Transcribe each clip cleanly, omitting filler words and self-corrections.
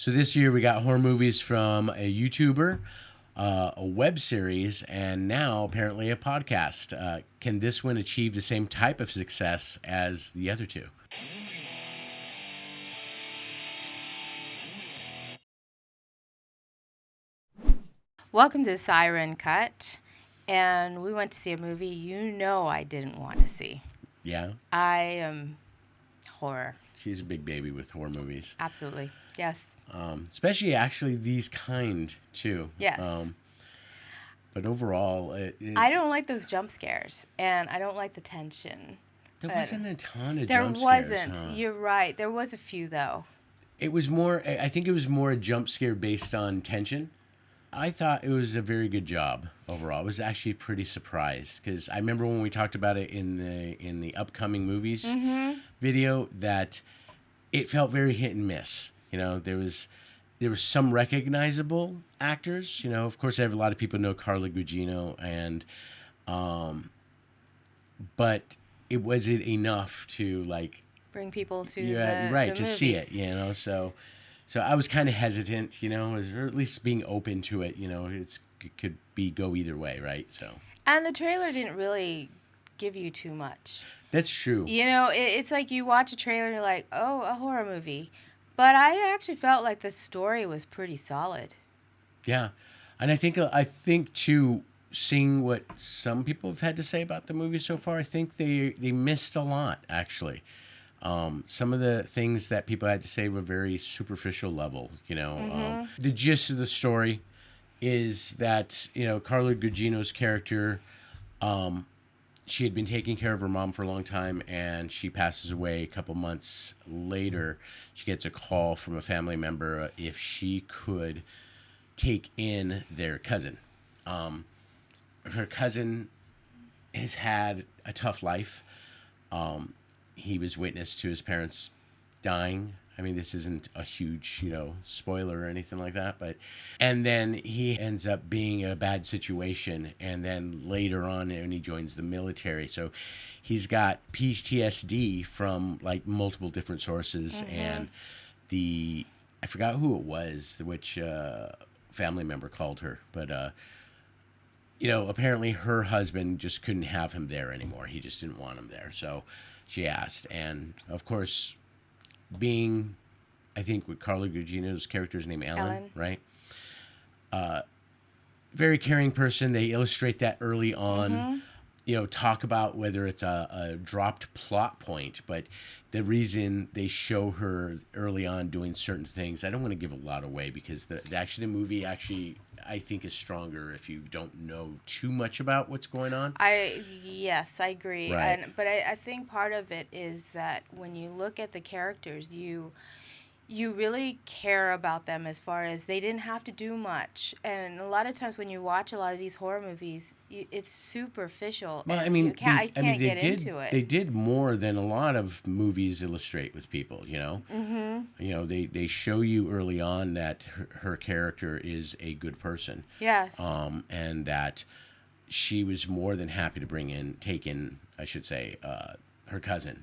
So this year we got horror movies from a YouTuber, a web series, and now apparently a podcast. Can this one achieve the same type of success as the other two? Welcome to Siren Cut. And we went to see a movie you know I didn't want to see. Yeah, I am horror. she's a big baby with horror movies, Absolutely. Yes. especially actually these kind too. Yes. But overall, I don't like those jump scares and I don't like the tension. there wasn't a ton of There jump scares. wasn't. Huh? You're right. There was a few though. It was more. I think it was more a jump scare based on tension. I thought it was a very good job overall. I was actually pretty surprised because I remember when we talked about it in the upcoming movies video that it felt very hit and miss. You know, there was some recognizable actors. You know, of course, I have a lot of people know Carla Gugino, and but it wasn't enough to like Bring people to right the to see movies. it. You know, so I was kind of hesitant. You know, or at least being open to it. You know, it could be go either way, right? So And the trailer didn't really give you too much. that's true. You know, it's like you watch a trailer and you're like, oh, a horror movie. But I actually felt like the story was pretty solid. Yeah, and I think too, seeing what some people have had to say about the movie so far, I think they missed a lot actually. Some of the things that people had to say were very superficial level. You know, the gist of the story is that Carla Gugino's character, she had been taking care of her mom for a long time, and she passes away a couple months later. She gets a call from a family member if she could take in their cousin. Her cousin has had a tough life. He was witness to his parents dying. I mean, this isn't a huge, spoiler or anything like that, but and then he ends up being in a bad situation, and then later on, when he joins the military, so he's got PTSD from like multiple different sources, and I forgot who it was, which family member called her, but apparently her husband just couldn't have him there anymore. He just didn't want him there, so she asked, and of course, being, I think, with Carla Gugino's character's name, Ellen, right? Very caring person. They illustrate that early on. Talk about whether it's a dropped plot point, but the reason they show her early on doing certain things, I don't want to give a lot away because the movie actually, I think, is stronger if you don't know too much about what's going on. Yes, I agree. Right. But I think part of it is that when you look at the characters, you really care about them as far as they didn't have to do much. And a lot of times when you watch a lot of these horror movies, it's superficial. Well, and I mean, I can't get into it. They did more than a lot of movies illustrate with people. They show you early on that her character is a good person. Yes. And that she was more than happy to take in, I should say, her cousin.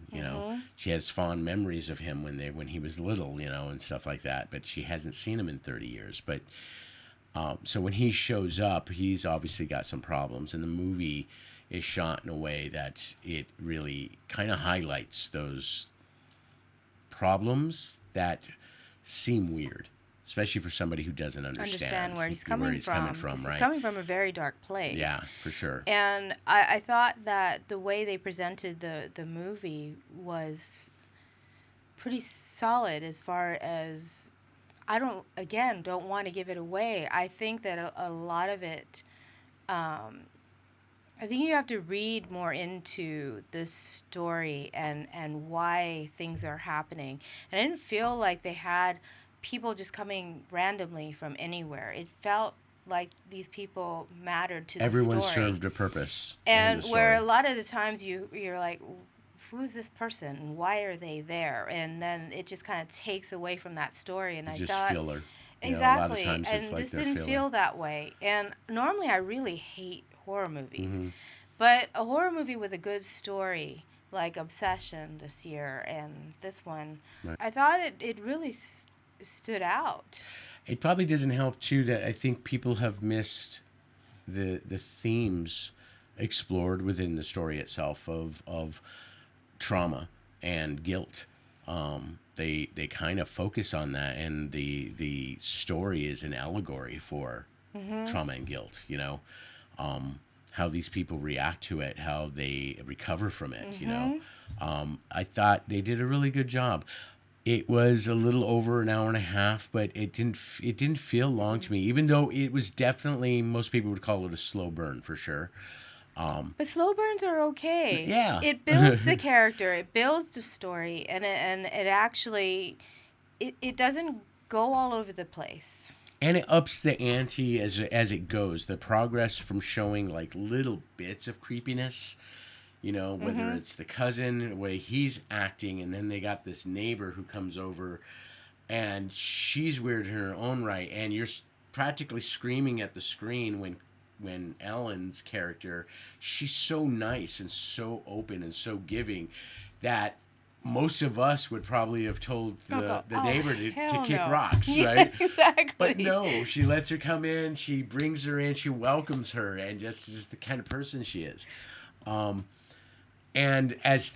She has fond memories of him when he was little, and stuff like that. But she hasn't seen him in 30 years. But so when he shows up, he's obviously got some problems, and the movie is shot in a way that it really kind of highlights those problems that seem weird, especially for somebody who doesn't understand where he's coming from. Right? He's coming from a very dark place. Yeah, for sure. And I thought that the way they presented the movie was pretty solid as far as I don't want to give it away. I think that a lot of it, I think you have to read more into this story and why things are happening. And I didn't feel like they had people just coming randomly from anywhere. It felt like these people mattered to the story. Everyone served a purpose. And where a lot of the times you're like, who is this person and why are they there? And then it just kind of takes away from that story. And it's I just thought filler. exactly. A lot of times and it's like this they're didn't filler. feel that way. And normally I really hate horror movies, but a horror movie with a good story like Obsession this year and this one, Right. I thought it really stood out. It probably doesn't help too that I think people have missed the themes explored within the story itself of trauma and guilt. They kind of focus on that, and the story is an allegory for trauma and guilt. How these people react to it, how they recover from it. I thought they did a really good job. It was a little over an hour and a half, but it didn't feel long to me, even though it was definitely, most people would call it a slow burn for sure. But slow burns are okay. Yeah. It builds the character, it builds the story, and it actually it doesn't go all over the place. And it ups the ante as it goes. The progress from showing like little bits of creepiness, whether it's the cousin, the way he's acting, and then they got this neighbor who comes over, and she's weird in her own right, and you're practically screaming at the screen when Ellen's character, she's so nice and so open and so giving that most of us would probably have told the neighbor to kick rocks, right? Yeah, exactly. But no, she lets her come in, she brings her in, she welcomes her, and just the kind of person she is. And as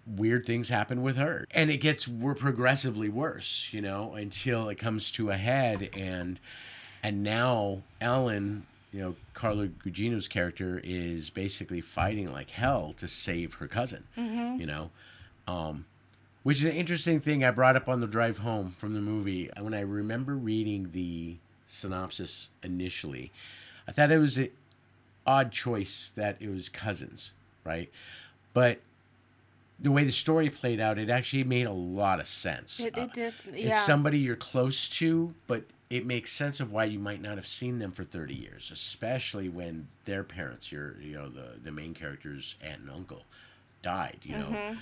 weird things happen with her. And it gets progressively worse, until it comes to a head. And now Ellen, Carla Gugino's character, is basically fighting like hell to save her cousin, which is an interesting thing I brought up on the drive home from the movie. When I remember reading the synopsis initially, I thought it was an odd choice that it was cousins, right? But the way the story played out, it actually made a lot of sense. It did, yeah. It's somebody you're close to, but it makes sense of why you might not have seen them for 30 years, especially when their parents, the main character's aunt and uncle, died.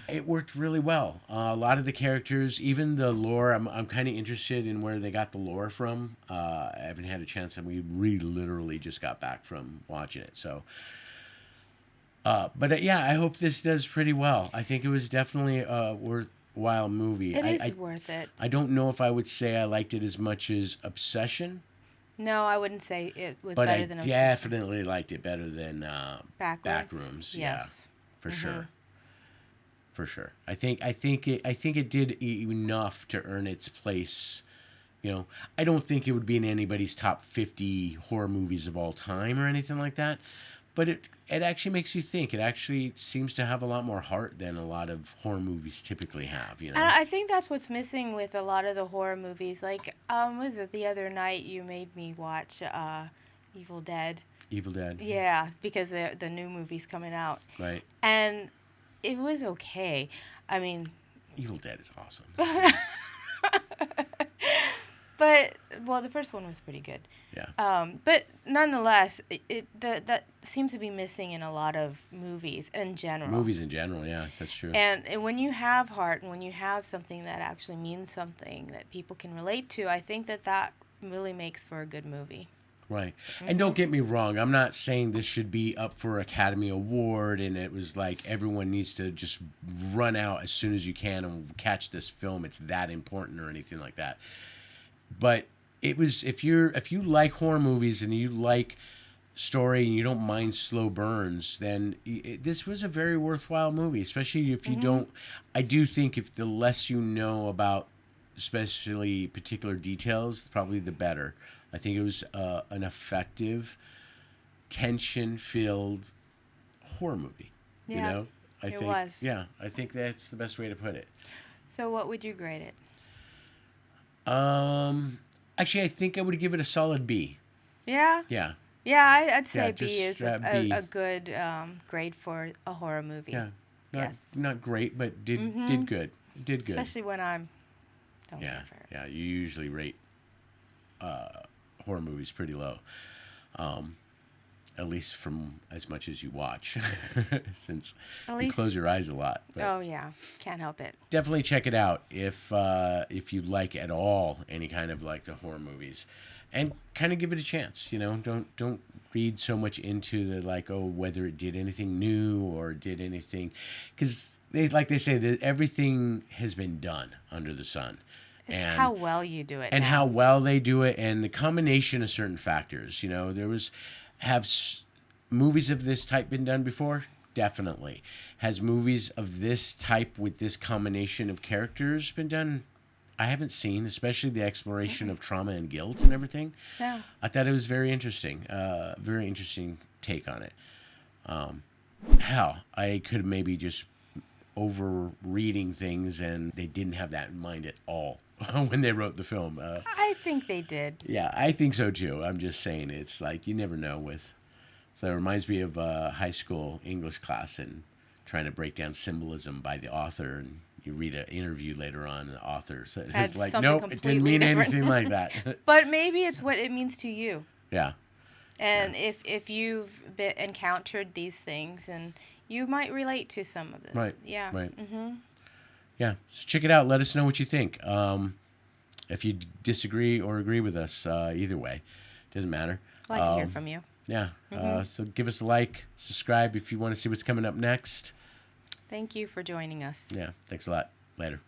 It worked really well. A lot of the characters, even the lore, I'm kind of interested in where they got the lore from. I haven't had a chance, and we literally just got back from watching it, so. But yeah, I hope this does pretty well. I think it was definitely a worthwhile movie. It is worth it. I don't know if I would say I liked it as much as Obsession. No, I wouldn't say it was but better than Obsession. But I definitely liked it better than Backrooms. Yes. Yeah, for sure. For sure. I think it did enough to earn its place. I don't think it would be in anybody's top 50 horror movies of all time or anything like that. But it actually makes you think. It actually seems to have a lot more heart than a lot of horror movies typically have, And I think that's what's missing with a lot of the horror movies. Like, was it the other night you made me watch Evil Dead? Evil Dead. Yeah, because the new movie's coming out. Right. And it was okay. I mean... Evil Dead is awesome. But, well, the first one was pretty good. Yeah. But nonetheless, that seems to be missing in a lot of movies in general. Movies in general, yeah, that's true. And when you have heart and when you have something that actually means something that people can relate to, I think that really makes for a good movie. Right. And don't get me wrong, I'm not saying this should be up for Academy Award and it was like everyone needs to just run out as soon as you can and catch this film. It's that important or anything like that. But it was, if you like horror movies and you like story and you don't mind slow burns, then this was a very worthwhile movie, especially if you don't. I do think if the less you know about especially particular details, probably the better. I think it was an effective, tension-filled horror movie. Yeah, it was. Yeah, I think that's the best way to put it. So what would you grade it? Actually, I think I would give it a solid B. Yeah? Yeah. Yeah, I'd say B is B. a good grade for a horror movie. Yeah. Not great, but did good. Did good. Especially when I'm... Yeah, you usually rate horror movies pretty low. At least from as much as you watch, since you close your eyes a lot. But oh yeah, can't help it. Definitely check it out if you like at all any kind of like the horror movies, and kind of give it a chance. Don't read so much into the whether it did anything new or did anything, because they say that everything has been done under the sun, It's and how well you do it and now. how well they do it, and the combination of certain factors. Movies of this type been done before? Definitely. Has movies of this type with this combination of characters been done? I haven't seen, especially the exploration of trauma and guilt and everything. Yeah. I thought it was very interesting. Very interesting take on it. Hell, I could maybe just over reading things, and they didn't have that in mind at all when they wrote the film. I think they did. Yeah, I think so too. I'm just saying, it's like you never know with. So it reminds me of high school English class and trying to break down symbolism by the author, and you read an interview later on, and the author says, Had like, something nope, it didn't mean completely anything like that. But maybe it's what it means to you. Yeah. And if you've encountered these things, and you might relate to some of them. Right. Yeah. Right. Mm-hmm. Yeah. So check it out. Let us know what you think. If you disagree or agree with us, either way, doesn't matter. I'd like to hear from you. Yeah. So give us a like, subscribe if you want to see what's coming up next. Thank you for joining us. Yeah. Thanks a lot. Later.